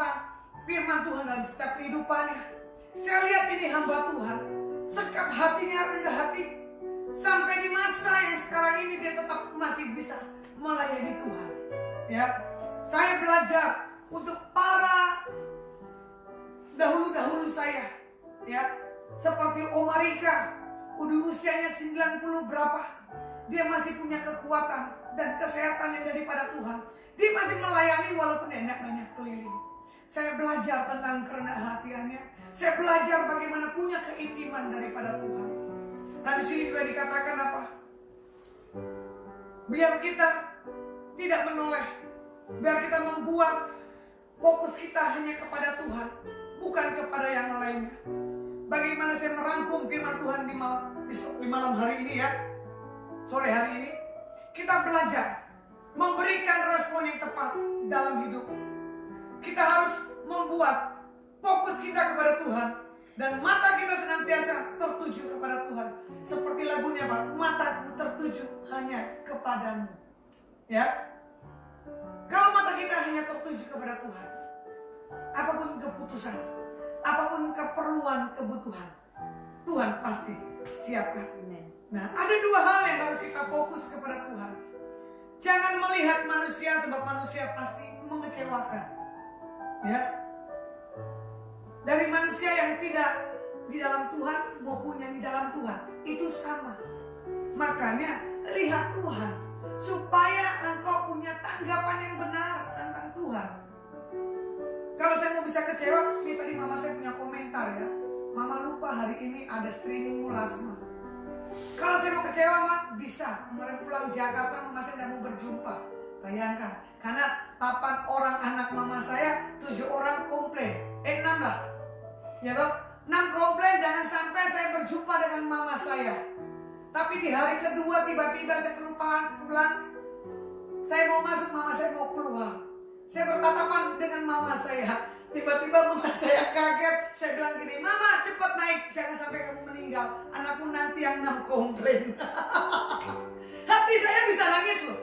firman Tuhan dalam setiap kehidupannya. Saya lihat ini hamba Tuhan, sekap hatinya rendah hati. Sampai di masa yang sekarang ini dia tetap masih bisa Ya, saya belajar untuk para dahulu-dahulu saya, ya, seperti Om Marika, udah usianya 90 berapa, dia masih punya kekuatan dan kesehatan yang daripada Tuhan. Dia masih melayani walaupun tidak banyak keliling. Saya belajar tentang kerendahan hatiannya. Saya belajar bagaimana punya keintiman daripada Tuhan. Dan di sini juga dikatakan apa? Biar kita tidak menoleh, biar kita membuat fokus kita hanya kepada Tuhan, bukan kepada yang lainnya. Bagaimana saya merangkum firman Tuhan di malam hari ini, ya, sore hari ini, kita belajar memberikan respon yang tepat dalam hidup. Kita harus membuat fokus kita kepada Tuhan dan mata kita senantiasa tertuju kepada Tuhan. Seperti lagunya, Pak, mataku tertuju hanya kepadamu. Ya, kalau mata kita hanya tertuju kepada Tuhan, apapun keputusan, apapun keperluan, kebutuhan, Tuhan pasti siapkan. Nah, ada dua hal yang harus kita fokus kepada Tuhan. Jangan melihat manusia, sebab manusia pasti mengecewakan. Ya, dari manusia yang tidak di dalam Tuhan maupun yang di dalam Tuhan itu sama. Makanya lihat Tuhan supaya engkau punya tanggapan yang benar tentang Tuhan. Kalau saya mau bisa kecewa, ini tadi mama saya punya komentar, ya. Mama lupa hari ini ada streaming Mulasma. Kalau saya mau kecewa, Mak, bisa. Kemarin pulang Jakarta, mama saya tidak mau berjumpa. Bayangkan, karena 8 orang anak mama saya, 7 orang komplain. 6 lah. Ya toh? 6 komplain, jangan sampai saya berjumpa dengan mama saya. Tapi di hari kedua tiba-tiba saya kelupaan pulang. Saya mau masuk, mama saya mau keluar. Saya bertatapan dengan mama saya. Tiba-tiba mama saya kaget. Saya bilang gini, Mama cepat naik, jangan sampai kamu meninggal. Anakmu nanti yang 6 komplain. Hati saya bisa nangis loh.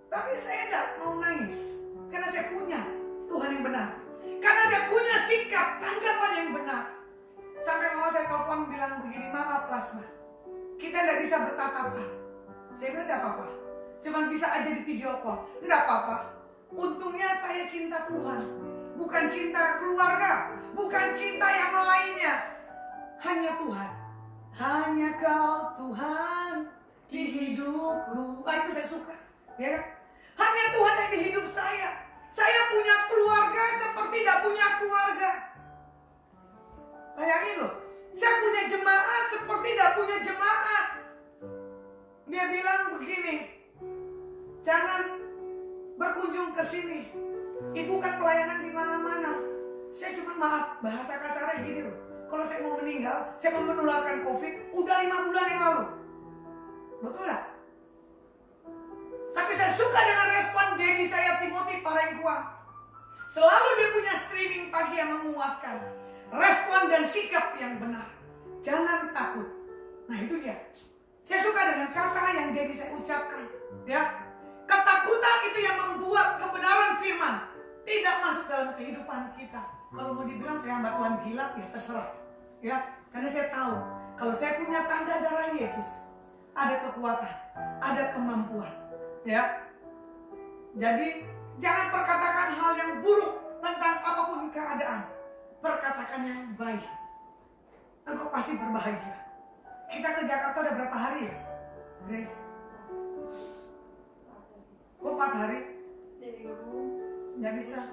Tapi saya tidak mau nangis. Karena saya punya Tuhan yang benar. Karena saya punya sikap, tanggapan yang benar. Sampai mama saya telepon bilang begini, maaf Plasma, kita tidak bisa bertatapan. Saya bilang tidak apa-apa, cuman bisa aja di video call. Tidak apa-apa. Untungnya saya cinta Tuhan, bukan cinta keluarga, bukan cinta yang lainnya. Hanya Tuhan. Hanya Kau Tuhan di hidupku. Itu saya suka, ya kan? Hanya Tuhan yang di hidup saya. Saya punya keluarga seperti tidak punya keluarga. Bayangin loh, saya punya jemaat seperti tidak punya jemaat. Dia bilang begini, jangan berkunjung ke sini. Ibu kan pelayanan di mana-mana. Saya cuma maaf, bahasa kasarnya gini loh. Kalau saya mau meninggal, saya mau menularkan COVID, udah 5 bulan yang lalu. Betul gak? Tapi saya suka dengan respon Dedi saya, Timothy Parengkuang. Selalu dia punya streaming pagi yang menguatkan. Respon dan sikap yang benar. Jangan takut. Nah itu dia. Saya suka dengan kata yang Dedi saya ucapkan. Ya, ketakutan itu yang membuat kebenaran firman tidak masuk dalam kehidupan kita. Kalau mau dibilang saya hamba Tuhan gila, ya terserah. Ya, karena saya tahu kalau saya punya tanda darah Yesus, ada kekuatan, ada kemampuan. Ya, jadi jangan perkatakan hal yang buruk tentang apapun keadaan. Perkatakan yang baik. Engkau pasti berbahagia. Kita ke Jakarta udah berapa hari ya, Grace? Kok 4 hari? Nggak bisa.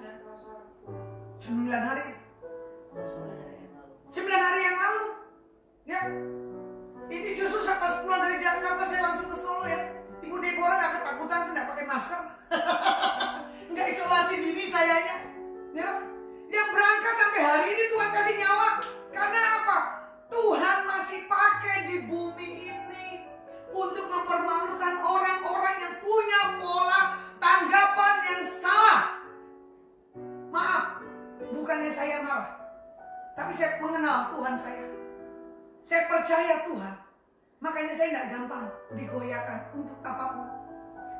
9 hari. 9 hari yang lalu. Ya. Ini justru saya pas pulang dari Jakarta saya langsung ke Solo ya. Ibu Deborah gak ketakutan, nggak pakai masker. Nggak isolasi diri sayanya. Ya. Yang berangkat sampai hari ini Tuhan kasih nyawa. Karena apa? Tuhan masih pakai di bumi ini untuk mempermalukan orang-orang yang punya pola tanggapan yang salah. Maaf, bukannya saya marah, tapi saya mengenal Tuhan saya. Saya percaya Tuhan, makanya saya tidak gampang digoyahkan untuk apapun.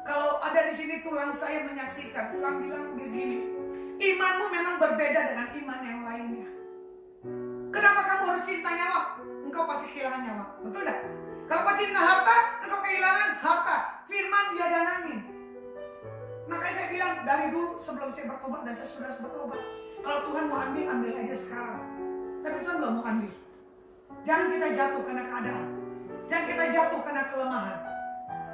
Kalau ada di sini tulang saya menyaksikan, tulang bilang begini, imanmu memang berbeda dengan iman yang lainnya. Kenapa kamu harus cinta nyawa? Engkau pasti kehilangan nyawa, betul tidak? Kalau kau cinta harta, engkau kehilangan harta. Firman dia danamin. Makanya saya bilang bilang dari dulu sebelum saya bertobat dan saya sudah bertobat. Kalau Tuhan mau ambil, ambil aja sekarang. Tapi Tuhan gak mau ambil. Jangan kita jatuh karena keadaan. Jangan kita jatuh karena kelemahan.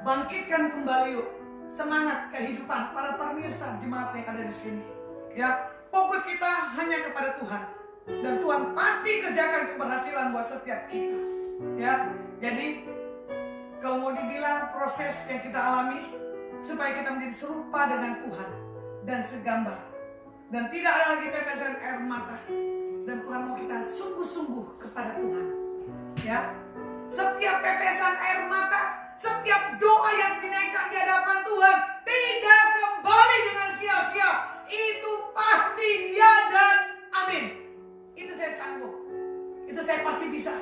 Bangkitkan kembali yuk semangat kehidupan para pemirsa jemaat yang ada di sini. Ya, fokus kita hanya kepada Tuhan. Dan Tuhan pasti kerjakan keberhasilan buat setiap kita. Ya, jadi kalau mau dibilang proses yang kita alami supaya kita menjadi serupa dengan Tuhan dan segambar. Dan tidak ada lagi tetesan air mata. Dan Tuhan mau kita sungguh-sungguh kepada Tuhan. Ya, setiap tetesan air mata, setiap doa yang dinaikkan di hadapan Tuhan tidak kembali dengan sia-sia. Itu pasti ya dan amin. Itu saya sanggup. Itu saya pasti bisa.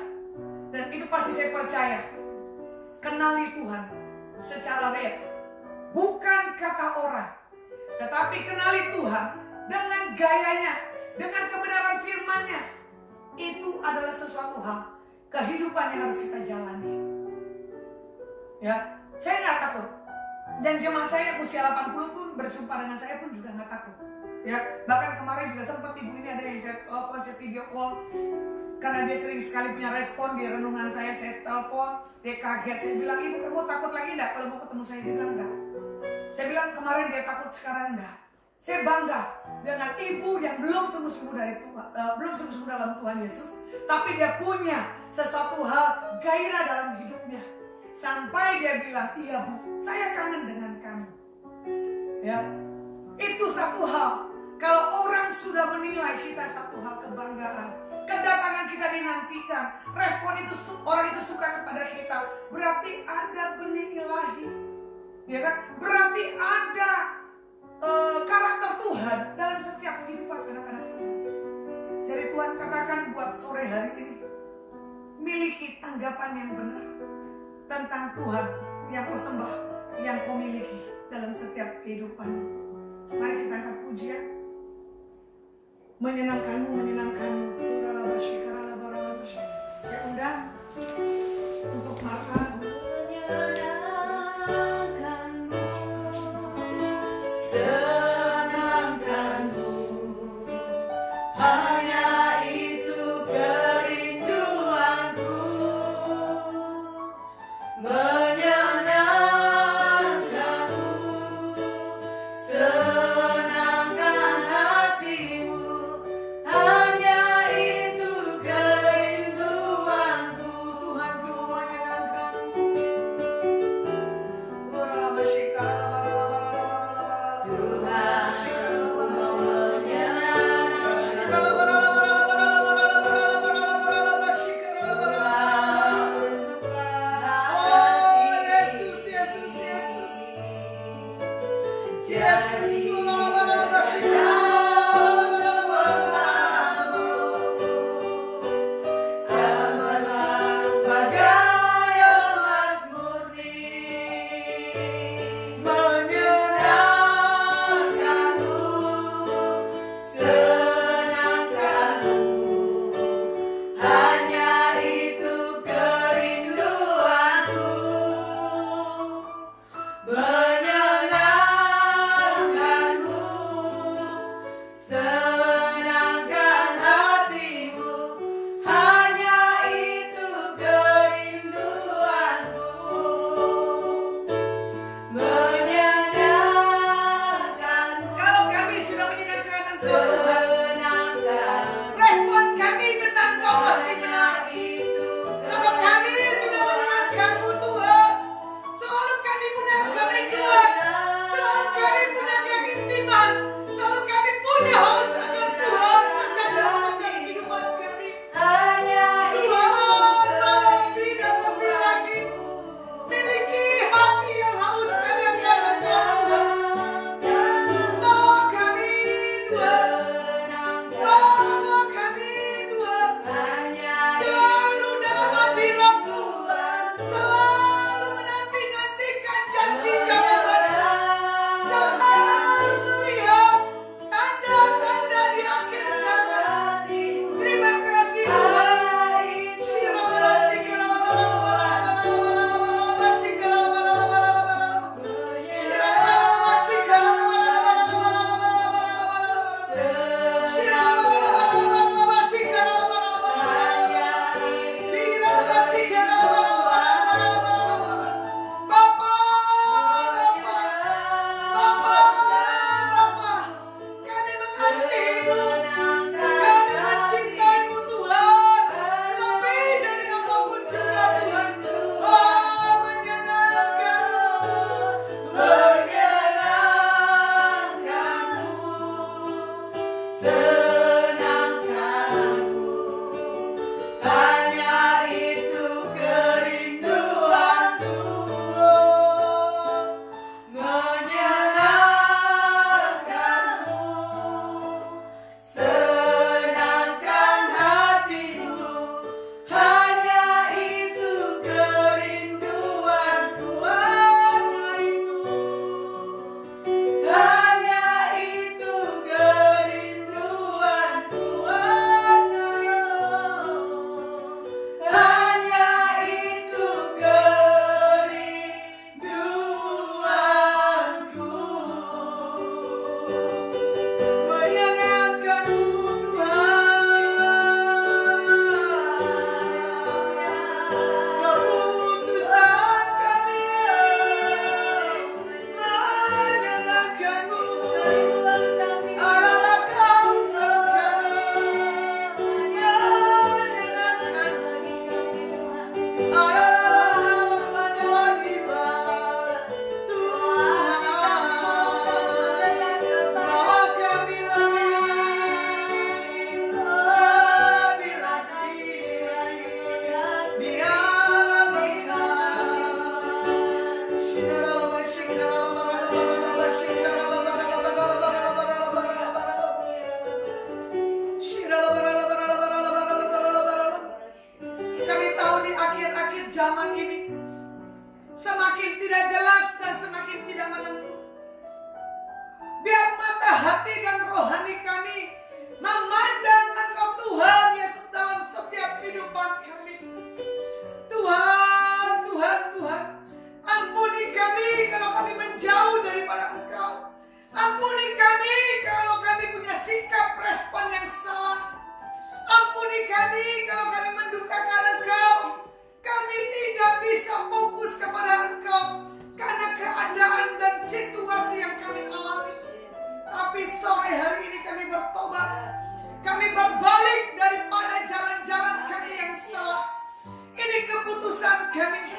Dan itu pasti saya percaya. Kenali Tuhan secara real. Bukan kata orang. Tetapi kenali Tuhan dengan gayanya, dengan kebenaran firman-Nya. Itu adalah sesuatu hal kehidupan yang harus kita jalani. Ya, saya nggak takut. Dan jemaat saya usia 80 pun berjumpa dengan saya pun juga nggak takut. Ya, bahkan kemarin juga sempat ibu ini ada yang saya telepon, saya video call. Karena dia sering sekali punya respon di renungan saya telepon, dia kaget. Saya bilang, ibu kamu takut lagi enggak kalau mau ketemu saya? Dia bilang enggak. Saya bilang kemarin dia takut, sekarang enggak. Saya bangga dengan ibu yang belum sungguh-sungguh dalam Tuhan Yesus, tapi dia punya sesuatu hal gairah dalam hidupnya. Sampai dia bilang, iya bu, saya kangen dengan kamu. Ya, itu satu hal. Kalau orang sudah menilai kita satu hal kebanggaan, kedatangan kita dinantikan, respon itu orang itu suka kepada kita, berarti ada benih ilahi, ya kan? Berarti ada karakter Tuhan dalam setiap kehidupan anak-anak Tuhan. Jadi Tuhan katakan buat sore hari ini, miliki tanggapan yang benar tentang Tuhan yang kau sembah, yang kau miliki dalam setiap kehidupan. Mari kita angkat pujian. Menyenangkanmu. Saya undang untuk makan. Senangkanmu, hanya itu kerinduanku. Menyenangkanmu, senangkan hatimu. Hanya itu kerinduanku. Tuhanku menyenangkanmu. Menyenangkanmu, rohani kami memandang Engkau Tuhan Yesus dalam setiap kehidupan kami. Tuhan, Tuhan, Tuhan, ampuni kami kalau kami menjauh daripada Engkau. Ampuni kami kalau kami punya sikap respon yang salah. Ampuni kami kalau kami mendukakan Engkau. Kami tidak bisa fokus kepada Engkau karena keadaan dan situasi yang kami alami. Tapi sore hari ini kami bertobat. Kami berbalik daripada jalan-jalan kami yang salah. Ini keputusan kami.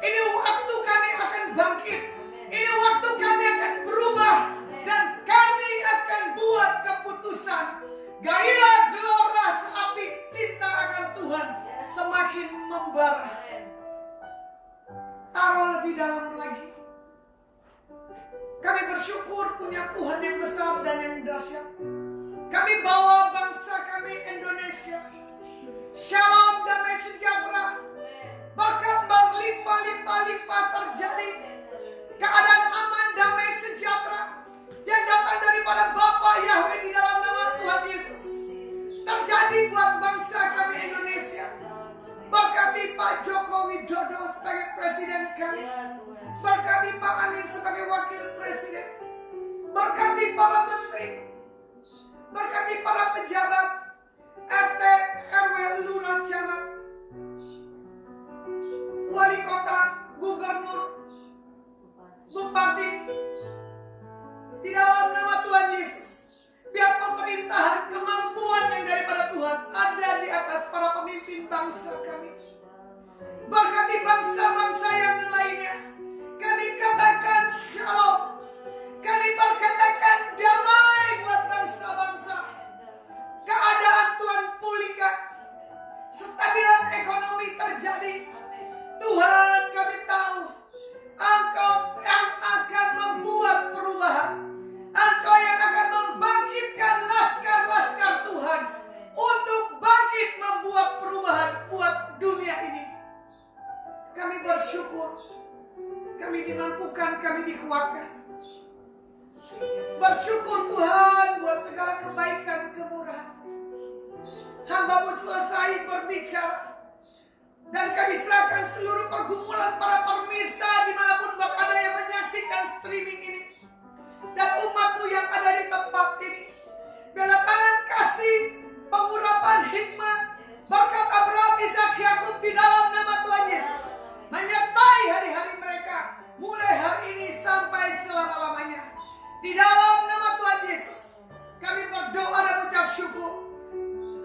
Ini waktu kami akan bangkit. Ini waktu kami akan berubah. Dan kami akan buat keputusan. Gairah gelora api cinta akan Tuhan semakin membara. Taruh lebih dalam lagi. Kami bersyukur punya Tuhan yang besar dan yang dahsyat. Kami bawa bangsa kami Indonesia. Shalom, damai sejahtera. Berkat berlimpah-limpah terjadi. Keadaan aman, damai sejahtera yang datang daripada Bapa Yahweh di dalam nama Tuhan Yesus terjadi buat bangsa kami Indonesia. Berkati Pak Joko Widodo sebagai presiden kami. Berkati Pak Amin sebagai wakil presiden. Berkati para menteri. Berkati para pejabat RT, RW, lurah, camat, wali kota, gubernur, bupati. Di dalam nama Tuhan Yesus, biar pemerintahan, kemampuan yang daripada Tuhan ada di atas para pemimpin bangsa kami. Berkati bangsa-bangsa yang lainnya. Kami katakan shalom. Kami berkatakan damai buat bangsa-bangsa. Keadaan Tuhan pulihkan. Stabilan ekonomi terjadi. Tuhan, kami tahu Engkau yang akan membuat perubahan. Engkau yang akan membangkitkan laskar-laskar Tuhan untuk bangkit membuat perubahan buat dunia ini. Kami bersyukur. Kami dimampukan, kami dikuatkan. Bersyukur Tuhan buat segala kebaikan, kemurahan. Hamba-Mu selesai berbicara. Dan kami serahkan seluruh pergumulan para pemirsa dimanapun ada yang menyaksikan streaming ini. Dan umat-Mu yang ada di tempat ini. Bela tangan kasih, pengurapan hikmat, berkat Abraham, Ishak, Yakub di dalam nama Tuhan Yesus. Menyertai hari-hari mereka. Mulai hari ini sampai selama-lamanya. Di dalam nama Tuhan Yesus. Kami berdoa dan ucap syukur.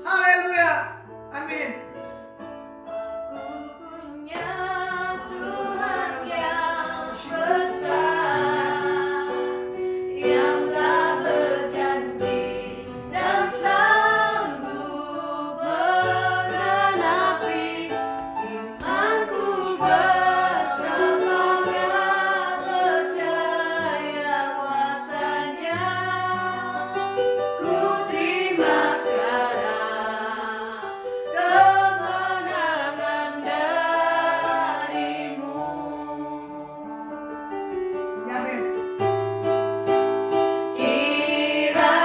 Haleluya. Amin. Tuhan yang besar, yang telah berjanji dan sanggup menggenapi imanku bersemangat percaya kuasa-Nya. Ku terima sekarang kemenangan darimu. Yabes. Kiranya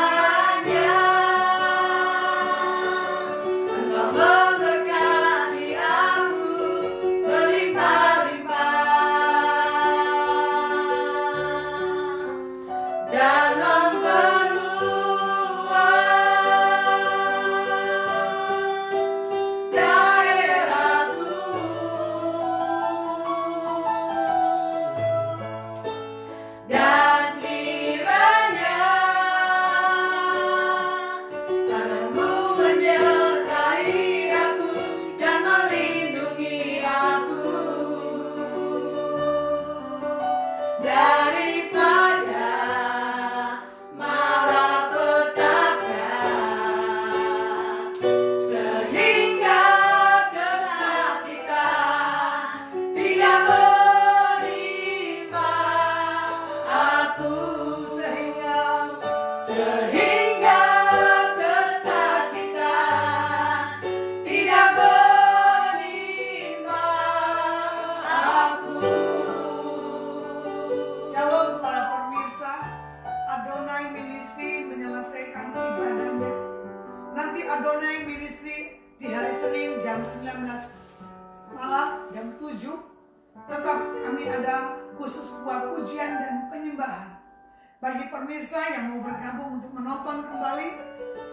Engkau memberkati aku berlimpah-limpah dan memperluas daerahku. Dan kiranya tangan-Mu menyertai aku dan melindungi aku daripada malapetaka, sehingga kesakitan tidak menimpa aku, sehingga kesakitan tidak menimpa aku. Shalom para pemirsa. Adonai Ministry menyelesaikan jam 19 malam, jam 7 tetap kami ada khusus buat pujian dan penyembahan. Bagi pemirsa yang mau bergabung untuk menonton kembali,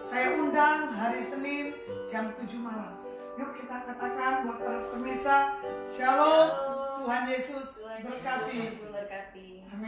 saya undang hari Senin jam 7 malam. Yuk kita katakan buat para pemirsa, Shalom, Tuhan Yesus Tuhan berkati. Yesus memberkati. Amin.